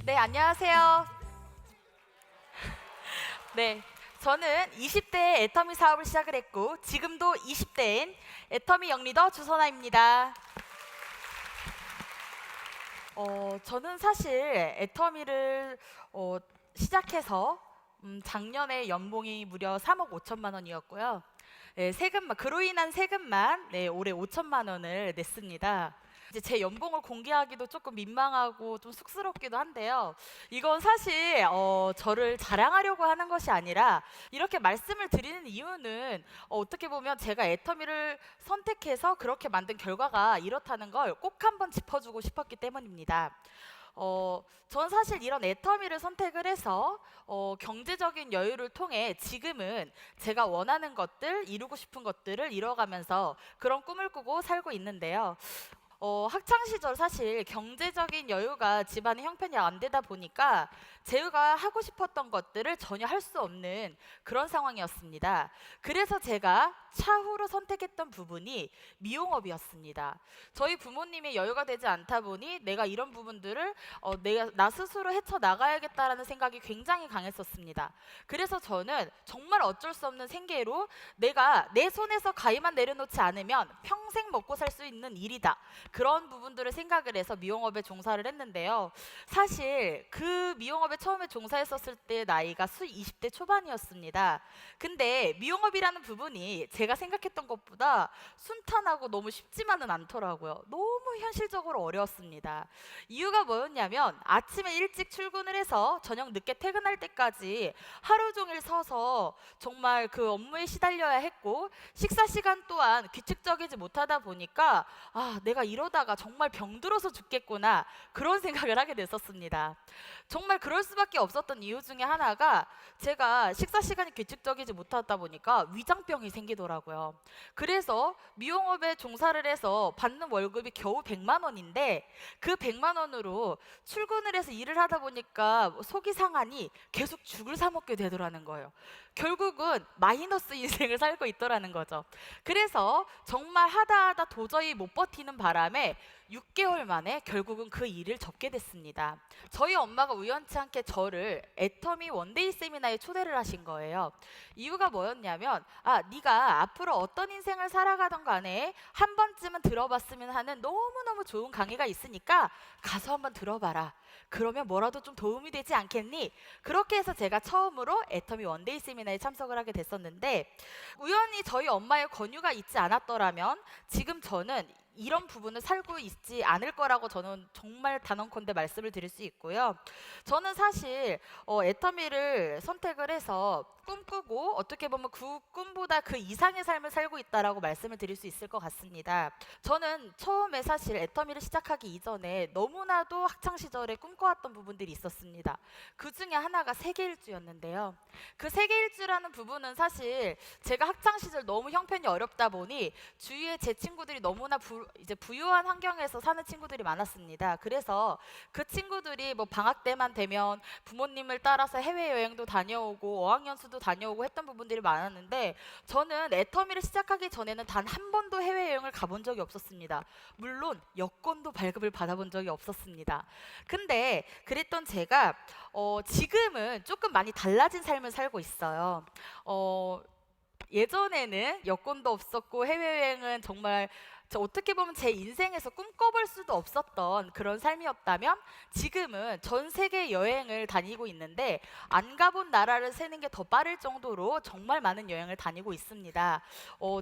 네, 안녕하세요. 네, 저는 20대에 애터미 사업을 시작을 했고 지금도 20대인 애터미 영리더 주선아입니다. 저는 사실 애터미를 시작해서 작년에 연봉이 무려 3억 5천만 원이었고요. 네, 그로 인한 세금만 올해 5천만 원을 냈습니다. 이제 제 연봉을 공개하기도 조금 민망하고 좀 쑥스럽기도 한데요. 이건 사실 저를 자랑하려고 하는 것이 아니라 이렇게 말씀을 드리는 이유는 어떻게 보면 제가 애터미를 선택해서 그렇게 만든 결과가 이렇다는 걸 꼭 한번 짚어주고 싶었기 때문입니다. 전 사실 이런 애터미를 선택을 해서 경제적인 여유를 통해 지금은 제가 원하는 것들, 이루고 싶은 것들을 이뤄가면서 그런 꿈을 꾸고 살고 있는데요. 학창 시절 사실 경제적인 여유가 집안의 형편이 안 되다 보니까 제가 하고 싶었던 것들을 전혀 할 수 없는 그런 상황이었습니다. 그래서 제가 차후로 선택했던 부분이 미용업이었습니다. 저희 부모님이 여유가 되지 않다 보니 내가 이런 부분들을 나 스스로 헤쳐 나가야겠다라는 생각이 굉장히 강했었습니다. 그래서 저는 정말 어쩔 수 없는 생계로 내가 내 손에서 가위만 내려놓지 않으면 평생 먹고 살 수 있는 일이다. 그런 부분들을 생각을 해서 미용업에 종사를 했는데요. 사실 그 미용업에 처음에 종사했었을 때 나이가 20대 초반이었습니다. 근데 미용업이라는 부분이 제가 생각했던 것보다 순탄하고 너무 쉽지만은 않더라고요. 너무 현실적으로 어려웠습니다. 이유가 뭐였냐면 아침에 일찍 출근을 해서 저녁 늦게 퇴근할 때까지 하루 종일 서서 정말 그 업무에 시달려야 했고 식사 시간 또한 규칙적이지 못하다 보니까 내가 이러다가 정말 병들어서 죽겠구나 그런 생각을 하게 됐었습니다. 정말 그럴 수밖에 없었던 이유 중에 하나가 제가 식사 시간이 규칙적이지 못하다 보니까 위장병이 생기더라고요. 그래서 미용업에 종사를 해서 받는 월급이 겨우 100만 원인데 그 100만 원으로 출근을 해서 일을 하다 보니까 속이 상하니 계속 죽을 사 먹게 되더라는 거예요. 결국은 마이너스 인생을 살고 있더라는 거죠. 그래서 정말 하다 도저히 못 버티는 바람에 6개월 만에 결국은 그 일을 접게 됐습니다. 저희 엄마가 우연치 않게 저를 애터미 원데이 세미나에 초대를 하신 거예요. 이유가 뭐였냐면 네가 앞으로 어떤 인생을 살아가던 간에 한 번쯤은 들어봤으면 하는 너무너무 좋은 강의가 있으니까 가서 한번 들어봐라. 그러면 뭐라도 좀 도움이 되지 않겠니? 그렇게 해서 제가 처음으로 애터미 원데이 세미나에 참석을 하게 됐었는데 우연히 저희 엄마의 권유가 있지 않았더라면 지금 저는 이런 부분을 살고 있지 않을 거라고 저는 정말 단언컨대 말씀을 드릴 수 있고요. 저는 사실 애터미를 선택을 해서 꿈꾸고 어떻게 보면 그 꿈보다 그 이상의 삶을 살고 있다라고 말씀을 드릴 수 있을 것 같습니다. 저는 처음에 사실 애터미를 시작하기 이전에 너무나도 학창 시절에 꿈꿔왔던 부분들이 있었습니다. 그 중에 하나가 세계일주였는데요. 그 세계일주라는 부분은 사실 제가 학창 시절 너무 형편이 어렵다 보니 주위에 제 친구들이 너무나 이제 부유한 환경에서 사는 친구들이 많았습니다. 그래서 그 친구들이 뭐 방학 때만 되면 부모님을 따라서 해외여행도 다녀오고 어학연수도 다녀오고 했던 부분들이 많았는데 저는 애터미를 시작하기 전에는 단 한 번도 해외여행을 가본 적이 없었습니다. 물론 여권도 발급을 받아본 적이 없었습니다. 근데 그랬던 제가 지금은 조금 많이 달라진 삶을 살고 있어요. 예전에는 여권도 없었고 해외여행은 정말 어떻게 보면 제 인생에서 꿈꿔볼 수도 없었던 그런 삶이었다면 지금은 전 세계 여행을 다니고 있는데 안 가본 나라를 세는 게 더 빠를 정도로 정말 많은 여행을 다니고 있습니다.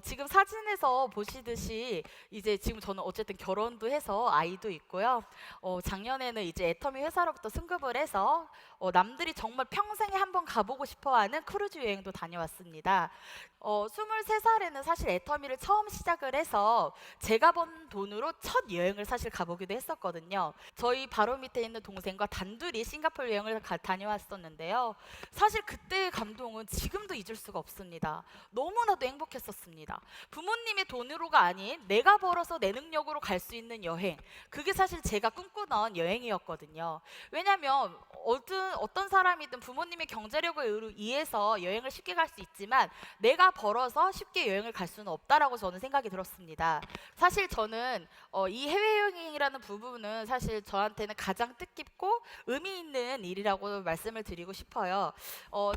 지금 사진에서 보시듯이 이제 지금 저는 어쨌든 결혼도 해서 아이도 있고요. 작년에는 이제 애터미 회사로부터 승급을 해서 남들이 정말 평생에 한번 가보고 싶어하는 크루즈 여행도 다녀왔습니다. 23살에는 사실 애터미를 처음 시작을 해서 제가 번 돈으로 첫 여행을 사실 가보기도 했었거든요. 저희 바로 밑에 있는 동생과 단둘이 싱가포르 여행을 다녀왔었는데요. 사실 그때의 감동은 지금도 잊을 수가 없습니다. 너무나도 행복했었습니다. 부모님의 돈으로가 아닌 내가 벌어서 내 능력으로 갈 수 있는 여행, 그게 사실 제가 꿈꾸던 여행이었거든요. 왜냐하면 어떤 사람이든 부모님의 경제력을 의해서 여행을 쉽게 갈 수 있지만 내가 벌어서 쉽게 여행을 갈 수는 없다라고 저는 생각이 들었습니다. 사실 저는 이 해외여행이라는 부분은 사실 저한테는 가장 뜻깊고 의미 있는 일이라고 말씀을 드리고 싶어요.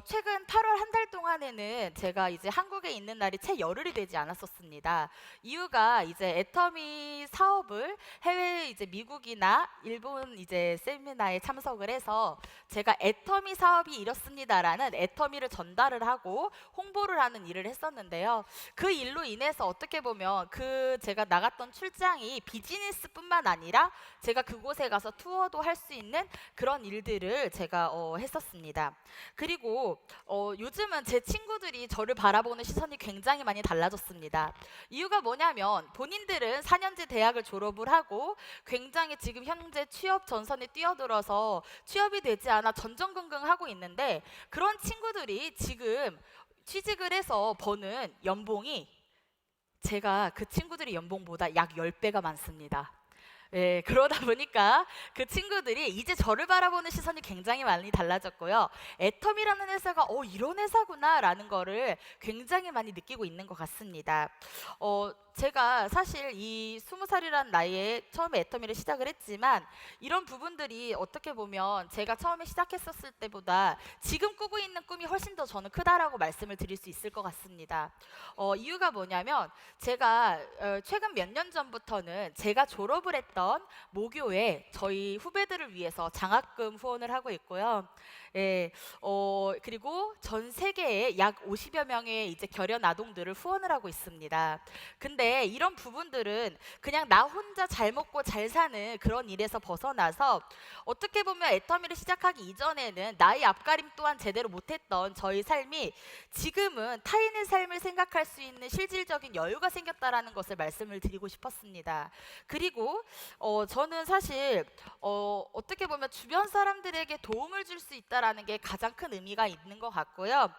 최근 8월 한 달 동안에는 제가 이제 한국에 있는 날이 채 열흘이 되지 않았었습니다. 이유가 이제 애터미 사업을 해외 이제 미국이나 일본 이제 세미나에 참석을 해서 제가 애터미 사업이 이렇습니다라는 애터미를 전달을 하고 홍보를 하는 일을 했었는데요. 그 일로 인해서 어떻게 보면 그 제가 나갔던 출장이 비즈니스뿐만 아니라 제가 그곳에 가서 투어도 할 수 있는 그런 일들을 제가 했었습니다. 그리고 요즘은 제 친구들이 저를 바라보는 시선이 굉장히 많이 달라졌습니다. 이유가 뭐냐면 본인들은 4년제 대학을 졸업을 하고 굉장히 지금 현재 취업 전선에 뛰어들어서 취업이 되지 않아 전전긍긍하고 있는데, 그런 친구들이 지금 취직을 해서 버는 연봉이 제가 그 친구들의 연봉보다 약 10배가 많습니다. 예, 그러다 보니까 그 친구들이 이제 저를 바라보는 시선이 굉장히 많이 달라졌고요. 애텀이라는 회사가 이런 회사구나라는 거를 굉장히 많이 느끼고 있는 것 같습니다. 제가 사실 이 20살이라는 나이에 처음에 애터미를 시작을 했지만 이런 부분들이 어떻게 보면 제가 처음에 시작했었을 때보다 지금 꾸고 있는 꿈이 훨씬 더 저는 크다라고 말씀을 드릴 수 있을 것 같습니다. 이유가 뭐냐면 제가 최근 몇 년 전부터는 제가 졸업을 했던 모교에 저희 후배들을 위해서 장학금 후원을 하고 있고요. 예, 그리고 전 세계에 약 50여 명의 이제 결연 아동들을 후원을 하고 있습니다. 근데 이런 부분들은 그냥 나 혼자 잘 먹고 잘 사는 그런 일에서 벗어나서 어떻게 보면 애터미를 시작하기 이전에는 나의 앞가림 또한 제대로 못했던 저희 삶이 지금은 타인의 삶을 생각할 수 있는 실질적인 여유가 생겼다라는 것을 말씀을 드리고 싶었습니다. 그리고 저는 사실 어떻게 보면 주변 사람들에게 도움을 줄 수 있다라는 게 가장 큰 의미가 있는 것 같고요.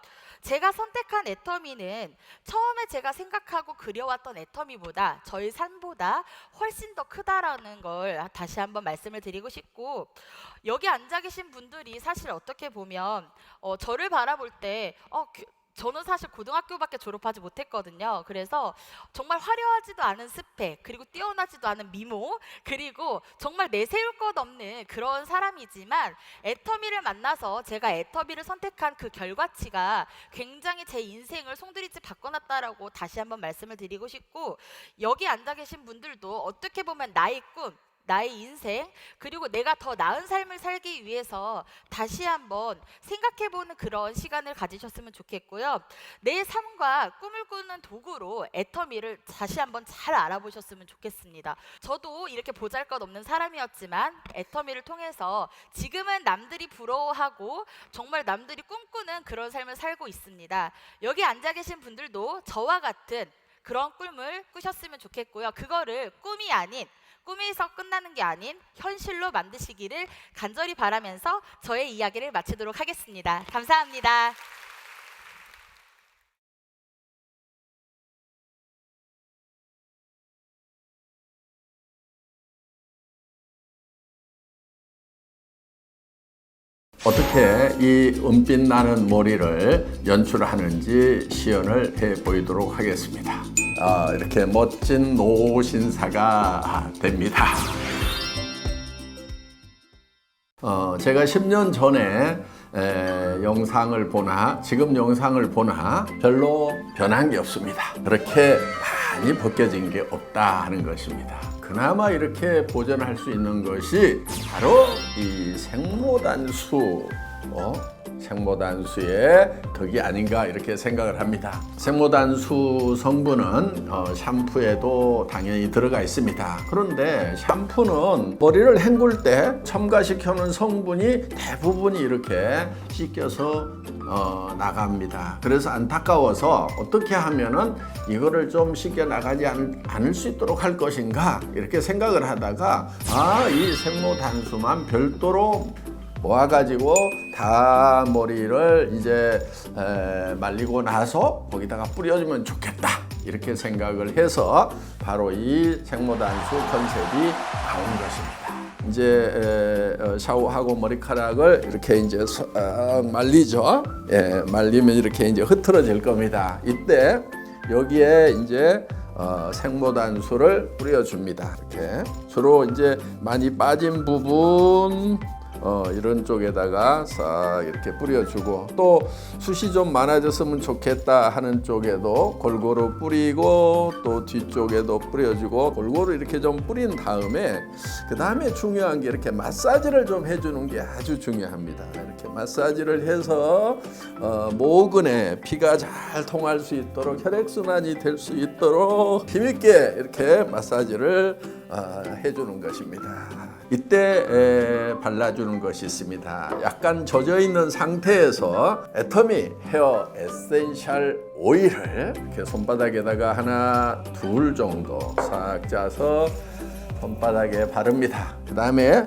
제가 선택한 애터미는 처음에 제가 생각하고 그려왔던 애터미보다 저희 삶보다 훨씬 더 크다라는 걸 다시 한번 말씀을 드리고 싶고, 여기 앉아 계신 분들이 사실 어떻게 보면 저를 바라볼 때 저는 사실 고등학교밖에 졸업하지 못했거든요. 그래서 정말 화려하지도 않은 스펙, 그리고 뛰어나지도 않은 미모, 그리고 정말 내세울 것 없는 그런 사람이지만 애터미를 만나서 제가 애터미를 선택한 그 결과치가 굉장히 제 인생을 송두리째 바꿔놨다라고 다시 한번 말씀을 드리고 싶고, 여기 앉아 계신 분들도 어떻게 보면 나의 꿈, 나의 인생, 그리고 내가 더 나은 삶을 살기 위해서 다시 한번 생각해보는 그런 시간을 가지셨으면 좋겠고요. 내 삶과 꿈을 꾸는 도구로 애터미를 다시 한번 잘 알아보셨으면 좋겠습니다. 저도 이렇게 보잘것없는 사람이었지만 애터미를 통해서 지금은 남들이 부러워하고 정말 남들이 꿈꾸는 그런 삶을 살고 있습니다. 여기 앉아 계신 분들도 저와 같은 그런 꿈을 꾸셨으면 좋겠고요. 그거를 꿈에서 끝나는 게 아닌 현실로 만드시기를 간절히 바라면서 저의 이야기를 마치도록 하겠습니다. 감사합니다. 어떻게 이 은빛 나는 머리를 연출하는지 시연을 해 보이도록 하겠습니다. 이렇게 멋진 노신사가 됩니다. 제가 10년 전에 영상을 보나 지금 영상을 보나 별로 변한 게 없습니다. 그렇게 많이 벗겨진 게 없다 하는 것입니다. 그나마 이렇게 보존할 수 있는 것이 바로 이 생모단수의 덕이 아닌가 이렇게 생각을 합니다. 생모단수 성분은 샴푸에도 당연히 들어가 있습니다. 그런데 샴푸는 머리를 헹굴 때 첨가시켜 놓은 성분이 대부분이 이렇게 씻겨서 나갑니다. 그래서 안타까워서 어떻게 하면은 이거를 좀 씻겨 나가지 않을 수 있도록 할 것인가 이렇게 생각을 하다가 이 생모단수만 별도로 모아가지고 다 머리를 이제 말리고 나서 거기다가 뿌려주면 좋겠다 이렇게 생각을 해서 바로 이 생모단수 컨셉이 나온 것입니다. 이제 샤워하고 머리카락을 이렇게 이제 말리죠. 말리면 이렇게 이제 흐트러질 겁니다. 이때 여기에 이제 생모단수를 뿌려줍니다. 이렇게 주로 이제 많이 빠진 부분 이런 쪽에다가 싹 이렇게 뿌려주고, 또 숱이 좀 많아졌으면 좋겠다 하는 쪽에도 골고루 뿌리고, 또 뒤쪽에도 뿌려주고, 골고루 이렇게 좀 뿌린 다음에 그 다음에 중요한 게 이렇게 마사지를 좀 해주는 게 아주 중요합니다. 이렇게 마사지를 해서 모근에 피가 잘 통할 수 있도록, 혈액순환이 될 수 있도록 힘있게 이렇게 마사지를 해주는 것입니다. 이때 발라주는 것이 있습니다. 약간 젖어 있는 상태에서 애터미 헤어 에센셜 오일을 이렇게 손바닥에다가 하나, 둘 정도 싹 짜서 손바닥에 바릅니다. 그 다음에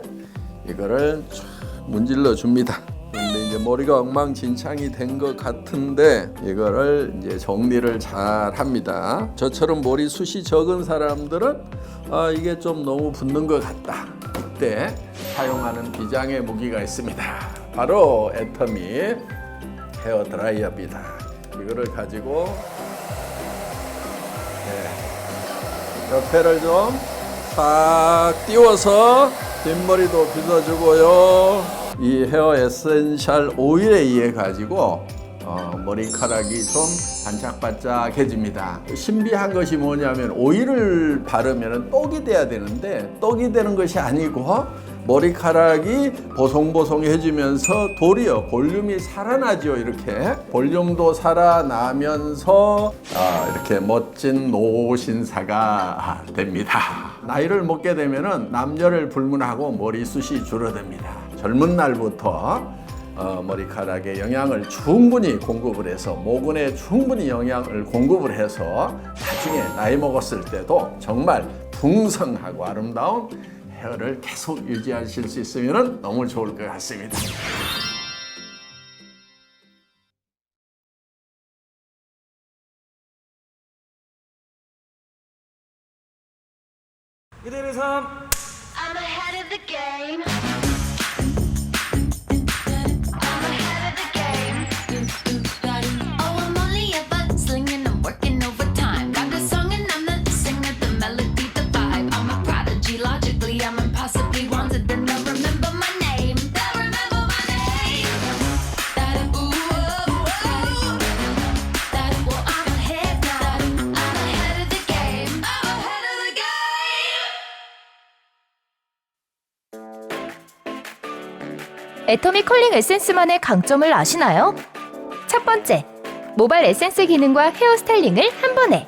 이거를 쫙 문질러 줍니다. 근데 이제 머리가 엉망진창이 된 것 같은데 이거를 이제 정리를 잘 합니다. 저처럼 머리숱이 적은 사람들은 이게 좀 너무 붓는 것 같다. 이때 사용하는 비장의 무기가 있습니다. 바로 애터미 헤어 드라이어입니다. 이거를 가지고 옆에를 좀 싹 띄워서 뒷머리도 빗어주고요. 이 헤어 에센셜 오일에 의해 가지고 머리카락이 좀 반짝반짝해집니다. 신비한 것이 뭐냐면 오일을 바르면 떡이 돼야 되는데 떡이 되는 것이 아니고 머리카락이 보송보송해지면서 도리어 볼륨이 살아나죠. 이렇게 볼륨도 살아나면서 이렇게 멋진 노신사가 됩니다. 나이를 먹게 되면 남녀를 불문하고 머리숱이 줄어듭니다. 젊은 날부터 머리카락에 영양을 충분히 공급을 해서, 모근에 충분히 영양을 공급을 해서 나중에 나이 먹었을 때도 정말 풍성하고 아름다운 헤어를 계속 유지하실 수 있으면 너무 좋을 것 같습니다. 그대의 삶. I'm ahead of the game. I'm ahead of the game. Oh, I'm only a slinging, I'm working overtime. Got a song and I'm the singer, the melody, the vibe. I'm a prodigy, logically I'm impossibly wanted. And they'll remember my name. They'll remember my name. That ooh, that well, I'm ahead now. I'm ahead of the game. I'm ahead of the game. 애터미 컬링 에센스만의 강점을 아시나요? 첫 번째, 모발 에센스 기능과 헤어 스타일링을 한 번에.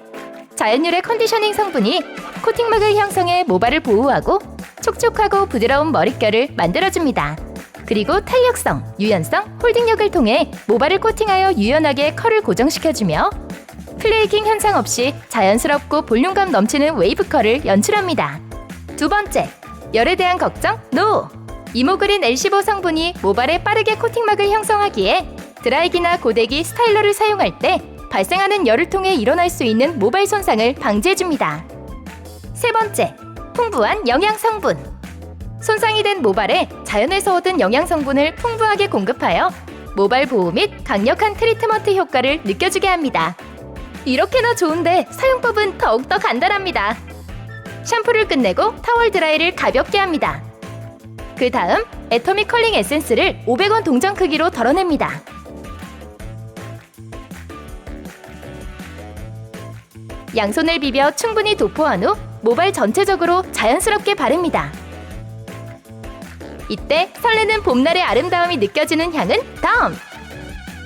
자연유래 컨디셔닝 성분이 코팅막을 형성해 모발을 보호하고 촉촉하고 부드러운 머릿결을 만들어줍니다. 그리고 탄력성, 유연성, 홀딩력을 통해 모발을 코팅하여 유연하게 컬을 고정시켜주며 플레이킹 현상 없이 자연스럽고 볼륨감 넘치는 웨이브 컬을 연출합니다. 두 번째, 열에 대한 걱정 NO! 이모그린 L15 성분이 모발에 빠르게 코팅막을 형성하기에 드라이기나 고데기, 스타일러를 사용할 때 발생하는 열을 통해 일어날 수 있는 모발 손상을 방지해줍니다. 세 번째, 풍부한 영양 성분. 손상이 된 모발에 자연에서 얻은 영양 성분을 풍부하게 공급하여 모발 보호 및 강력한 트리트먼트 효과를 느껴주게 합니다. 이렇게나 좋은데 사용법은 더욱더 간단합니다. 샴푸를 끝내고 타월 드라이를 가볍게 합니다. 그 다음 애터미 컬링 에센스를 500원 동전 크기로 덜어냅니다. 양손을 비벼 충분히 도포한 후 모발 전체적으로 자연스럽게 바릅니다. 이때 설레는 봄날의 아름다움이 느껴지는 향은 다음!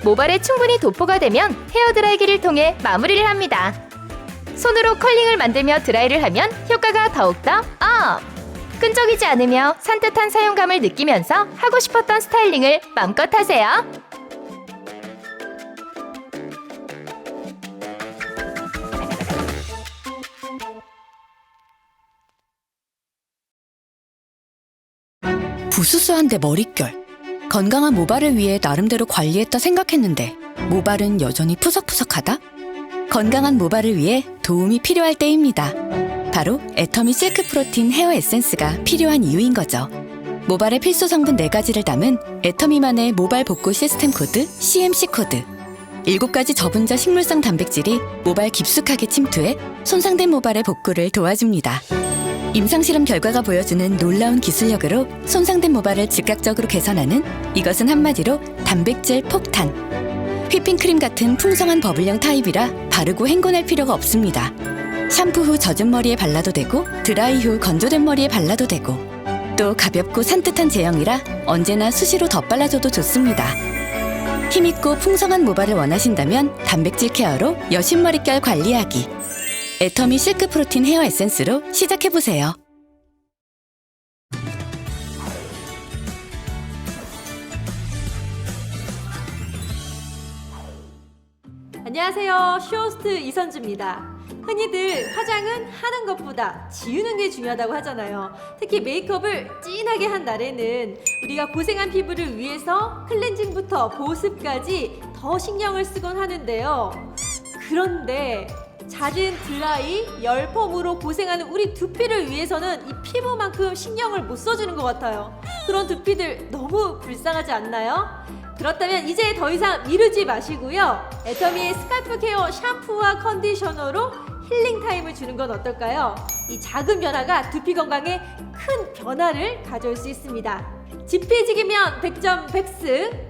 모발에 충분히 도포가 되면 헤어드라이기를 통해 마무리를 합니다. 손으로 컬링을 만들며 드라이를 하면 효과가 더욱더 업! 끈적이지 않으며 산뜻한 사용감을 느끼면서 하고 싶었던 스타일링을 마음껏 하세요. 부스스한데 머릿결. 건강한 모발을 위해 나름대로 관리했다 생각했는데 모발은 여전히 푸석푸석하다? 건강한 모발을 위해 도움이 필요할 때입니다. 바로 애터미 실크 프로틴 헤어 에센스가 필요한 이유인 거죠. 모발의 필수 성분 4가지를 담은 애터미만의 모발 복구 시스템 코드 CMC 코드. 7가지 저분자 식물성 단백질이 모발 깊숙하게 침투해 손상된 모발의 복구를 도와줍니다. 임상실험 결과가 보여주는 놀라운 기술력으로 손상된 모발을 즉각적으로 개선하는, 이것은 한마디로 단백질 폭탄. 휘핑크림 같은 풍성한 버블형 타입이라 바르고 헹궈낼 필요가 없습니다. 샴푸 후 젖은 머리에 발라도 되고 드라이 후 건조된 머리에 발라도 되고, 또 가볍고 산뜻한 제형이라 언제나 수시로 덧발라줘도 좋습니다. 힘있고 풍성한 모발을 원하신다면 단백질 케어로 여신 머릿결 관리하기. 애터미 실크 프로틴 헤어 에센스로 시작해보세요. 안녕하세요. 쇼호스트 이선주입니다. 흔히들 화장은 하는 것보다 지우는 게 중요하다고 하잖아요. 특히 메이크업을 진하게 한 날에는 우리가 고생한 피부를 위해서 클렌징부터 보습까지 더 신경을 쓰곤 하는데요. 그런데 잦은 드라이, 열펌으로 고생하는 우리 두피를 위해서는 이 피부만큼 신경을 못 써주는 것 같아요. 그런 두피들 너무 불쌍하지 않나요? 그렇다면 이제 더 이상 미루지 마시고요. 애터미의 스칼프 케어 샴푸와 컨디셔너로 힐링 타임을 주는 건 어떨까요? 이 작은 변화가 두피 건강에 큰 변화를 가져올 수 있습니다. 지피지기면 100점 백스.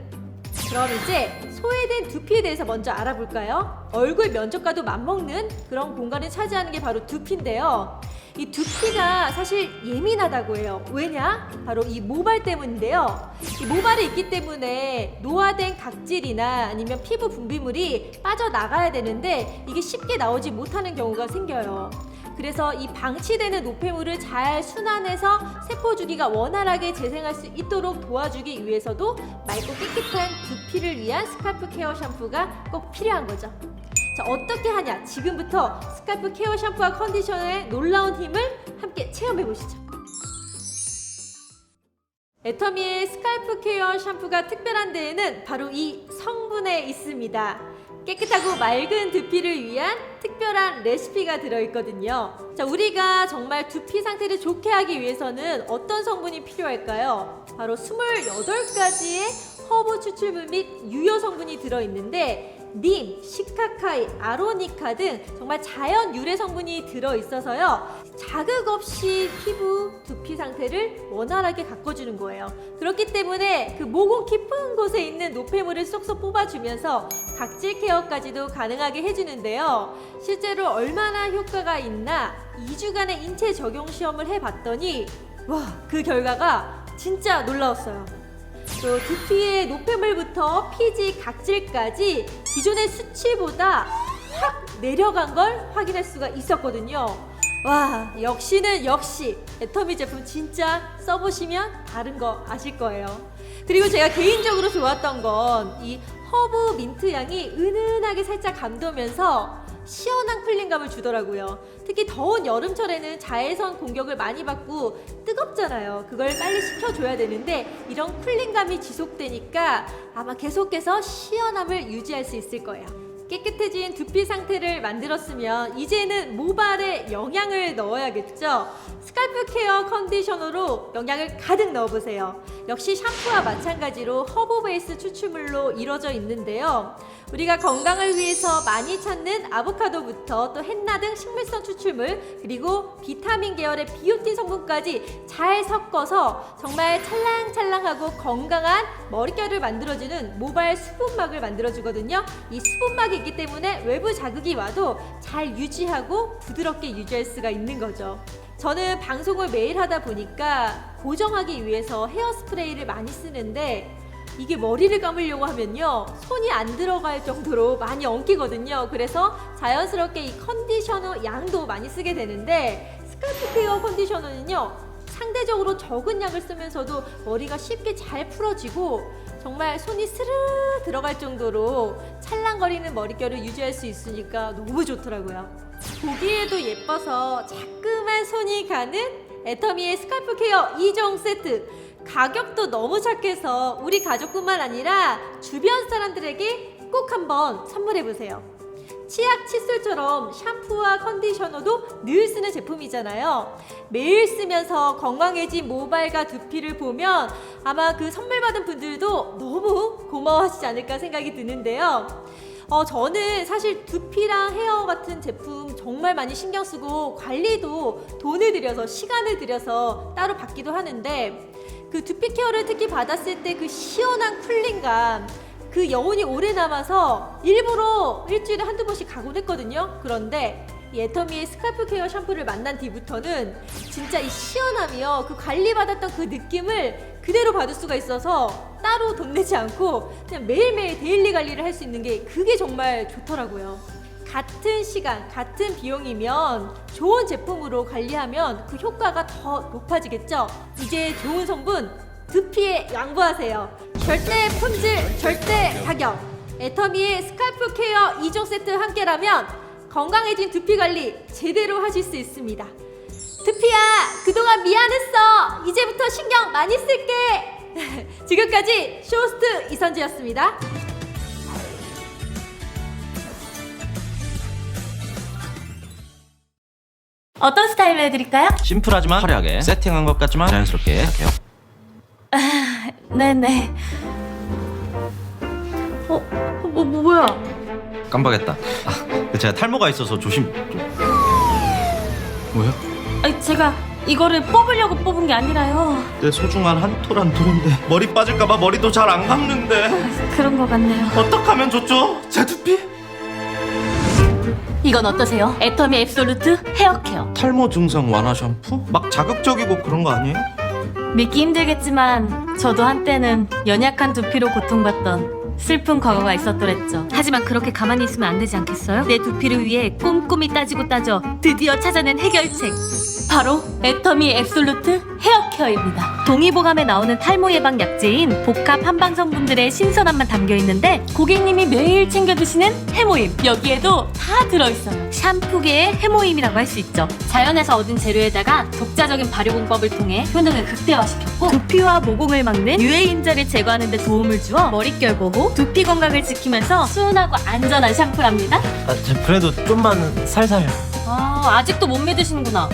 그럼 이제 소외된 두피에 대해서 먼저 알아볼까요? 얼굴 면적과도 맞먹는 그런 공간을 차지하는 게 바로 두피인데요. 이 두피가 사실 예민하다고 해요. 왜냐? 바로 이 모발 때문인데요. 이 모발이 있기 때문에 노화된 각질이나 아니면 피부 분비물이 빠져나가야 되는데 이게 쉽게 나오지 못하는 경우가 생겨요. 그래서 이 방치되는 노폐물을 잘 순환해서 세포 주기가 원활하게 재생할 수 있도록 도와주기 위해서도 맑고 깨끗한 두피를 위한 스칼프 케어 샴푸가 꼭 필요한 거죠. 자, 어떻게 하냐? 지금부터 스칼프 케어 샴푸와 컨디셔너의 놀라운 힘을 함께 체험해 보시죠. 애터미의 스칼프 케어 샴푸가 특별한 데에는 바로 이 성분에 있습니다. 깨끗하고 맑은 두피를 위한 특별한 레시피가 들어있거든요. 자, 우리가 정말 두피 상태를 좋게 하기 위해서는 어떤 성분이 필요할까요? 바로 28가지의 허브 추출물 및 유효 성분이 들어있는데 님, 시카카이, 아로니카 등 정말 자연 유래 성분이 들어있어서요, 자극 없이 피부, 두피 상태를 원활하게 가꿔주는 거예요. 그렇기 때문에 그 모공 깊은 곳에 있는 노폐물을 쏙쏙 뽑아주면서 각질 케어까지도 가능하게 해주는데요. 실제로 얼마나 효과가 있나 2주간의 인체 적용 시험을 해봤더니 와, 그 결과가 진짜 놀라웠어요. 또 두피의 노폐물부터 피지, 각질까지 기존의 수치보다 확 내려간 걸 확인할 수가 있었거든요. 와, 역시는 역시 애터미 제품 진짜 써보시면 다른 거 아실 거예요. 그리고 제가 개인적으로 좋았던 건 이 허브 민트 향이 은은하게 살짝 감도면서 시원한 쿨링감을 주더라고요. 특히 더운 여름철에는 자외선 공격을 많이 받고 뜨겁잖아요. 그걸 빨리 식혀줘야 되는데 이런 쿨링감이 지속되니까 아마 계속해서 시원함을 유지할 수 있을 거예요. 깨끗해진 두피 상태를 만들었으면 이제는 모발에 영양을 넣어야겠죠. 스칼프 케어 컨디셔너로 영양을 가득 넣어보세요. 역시 샴푸와 마찬가지로 허브 베이스 추출물로 이루어져 있는데요. 우리가 건강을 위해서 많이 찾는 아보카도부터 또 헨나 등 식물성 추출물, 그리고 비타민 계열의 비오틴 성분까지 잘 섞어서 정말 찰랑찰랑하고 건강한 머릿결을 만들어주는 모발 수분막을 만들어주거든요. 이 수분막이 있기 때문에 외부 자극이 와도 잘 유지하고 부드럽게 유지할 수가 있는 거죠. 저는 방송을 매일 하다 보니까 고정하기 위해서 헤어스프레이를 많이 쓰는데 이게 머리를 감으려고 하면요, 손이 안 들어갈 정도로 많이 엉키거든요. 그래서 자연스럽게 이 컨디셔너 양도 많이 쓰게 되는데 스칼프 케어 컨디셔너는요, 상대적으로 적은 양을 쓰면서도 머리가 쉽게 잘 풀어지고 정말 손이 스르르 들어갈 정도로 찰랑거리는 머릿결을 유지할 수 있으니까 너무 좋더라고요. 보기에도 예뻐서 자꾸만 손이 가는 애터미의 스칼프 케어 2종 세트. 가격도 너무 착해서 우리 가족뿐만 아니라 주변 사람들에게 꼭 한번 선물해보세요. 치약, 칫솔처럼 샴푸와 컨디셔너도 늘 쓰는 제품이잖아요. 매일 쓰면서 건강해진 모발과 두피를 보면 아마 그 선물 받은 분들도 너무 고마워하시지 않을까 생각이 드는데요. 저는 사실 두피랑 헤어 같은 제품 정말 많이 신경 쓰고 관리도 돈을 들여서 시간을 들여서 따로 받기도 하는데 그 두피 케어를 특히 받았을 때 그 시원한 쿨링감 그 여운이 오래 남아서 일부러 일주일에 한두 번씩 가곤 했거든요. 그런데 이 애터미의 스칼프 케어 샴푸를 만난 뒤부터는 진짜 이 시원함이요 그 관리받았던 그 느낌을 그대로 받을 수가 있어서 따로 돈 내지 않고 그냥 매일매일 데일리 관리를 할 수 있는 게 그게 정말 좋더라고요. 같은 시간, 같은 비용이면 좋은 제품으로 관리하면 그 효과가 더 높아지겠죠? 이제 좋은 성분 두피에 양보하세요. 절대 품질, 절대 가격. 애터미의 스칼프 케어 2종 세트 함께라면 건강해진 두피 관리 제대로 하실 수 있습니다. 두피야, 그동안 미안했어. 이제부터 신경 많이 쓸게. 지금까지 쇼호스트 이선지였습니다. 어떤 스타일로 해드릴까요? 심플하지만 화려하게 세팅한 것 같지만 자연스럽게 할게요. 네네. 뭐야? 깜빡했다. 제가 탈모가 있어서 뭐야? 아니, 제가 이거를 뽑으려고 뽑은 게 아니라요. 내 소중한 한 톨 한 톨인데 머리 빠질까봐 머리도 잘 안 감는데 그런 거 같네요. 어떡하면 좋죠? 제 두피? 이건 어떠세요? 애터미 앱솔루트 헤어 케어. 탈모 증상 완화 샴푸? 막 자극적이고 그런 거 아니에요? 믿기 힘들겠지만 저도 한때는 연약한 두피로 고통받던 슬픈 과거가 있었더랬죠. 하지만 그렇게 가만히 있으면 안 되지 않겠어요? 내 두피를 위해 꼼꼼히 따지고 따져 드디어 찾아낸 해결책. 바로 애터미 앱솔루트 헤어 케어입니다. 동의보감에 나오는 탈모 예방 약재인 복합 한방 성분들의 신선함만 담겨 있는데 고객님이 매일 챙겨 드시는 해모임 여기에도 다 들어있어요. 샴푸계의 해모임이라고 할 수 있죠. 자연에서 얻은 재료에다가 독자적인 발효 공법을 통해 효능을 극대화시켰고 두피와 모공을 막는 유해 인자를 제거하는 데 도움을 주어 머릿결 보호, 두피 건강을 지키면서 수은하고 안전한 샴푸랍니다. 그래도 좀만 살살. 아직도 못 믿으시는구나.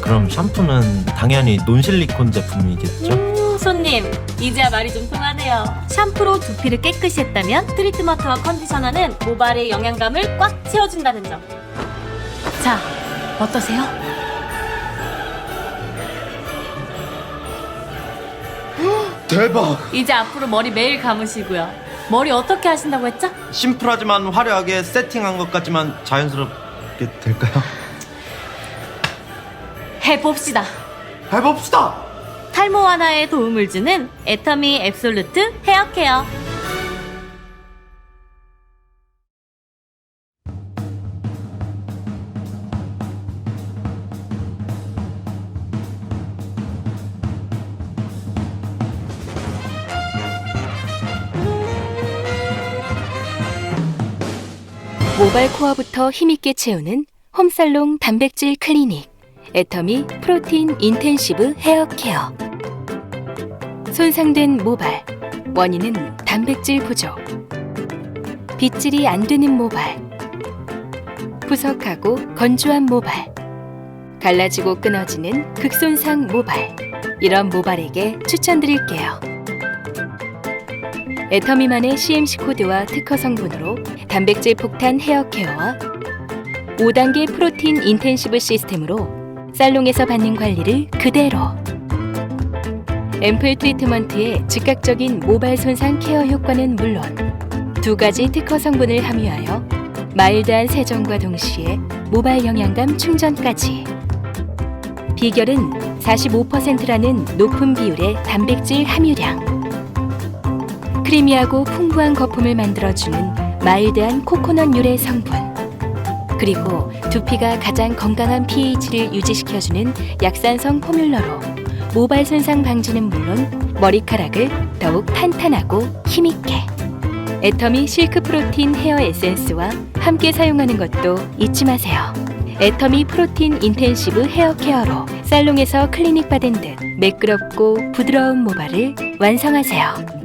그럼 샴푸는 당연히 논실리콘 제품이겠죠? 손님, 이제야 말이 좀 통하네요. 샴푸로 두피를 깨끗이 했다면 트리트먼트와 컨디셔너는 모발의 영양감을 꽉 채워준다는 점. 자, 어떠세요? 대박! 이제 앞으로 머리 매일 감으시고요. 머리 어떻게 하신다고 했죠? 심플하지만 화려하게 세팅한 것 같지만 자연스럽게 될까요? 해봅시다. 해봅시다! 탈모 완화에 도움을 주는 애터미 앱솔루트 헤어 케어. 모발 코어부터 힘있게 채우는 홈살롱 단백질 클리닉 애터미 프로틴 인텐시브 헤어 케어. 손상된 모발, 원인은 단백질 부족. 빗질이 안 되는 모발, 푸석하고 건조한 모발, 갈라지고 끊어지는 극손상 모발, 이런 모발에게 추천드릴게요. 애터미만의 CMC 코드와 특허 성분으로 단백질 폭탄 헤어 케어와 5단계 프로틴 인텐시브 시스템으로 살롱에서 받는 관리를 그대로. 앰플 트리트먼트의 즉각적인 모발 손상 케어 효과는 물론 2가지 특허 성분을 함유하여 마일드한 세정과 동시에 모발 영양감 충전까지. 비결은 45%라는 높은 비율의 단백질 함유량. 크리미하고 풍부한 거품을 만들어주는 마일드한 코코넛 유래 성분. 그리고 두피가 가장 건강한 pH를 유지시켜주는 약산성 포뮬러로 모발 손상 방지는 물론 머리카락을 더욱 탄탄하고 힘있게. 애터미 실크 프로틴 헤어 에센스와 함께 사용하는 것도 잊지 마세요. 애터미 프로틴 인텐시브 헤어 케어로 살롱에서 클리닉 받은 듯 매끄럽고 부드러운 모발을 완성하세요.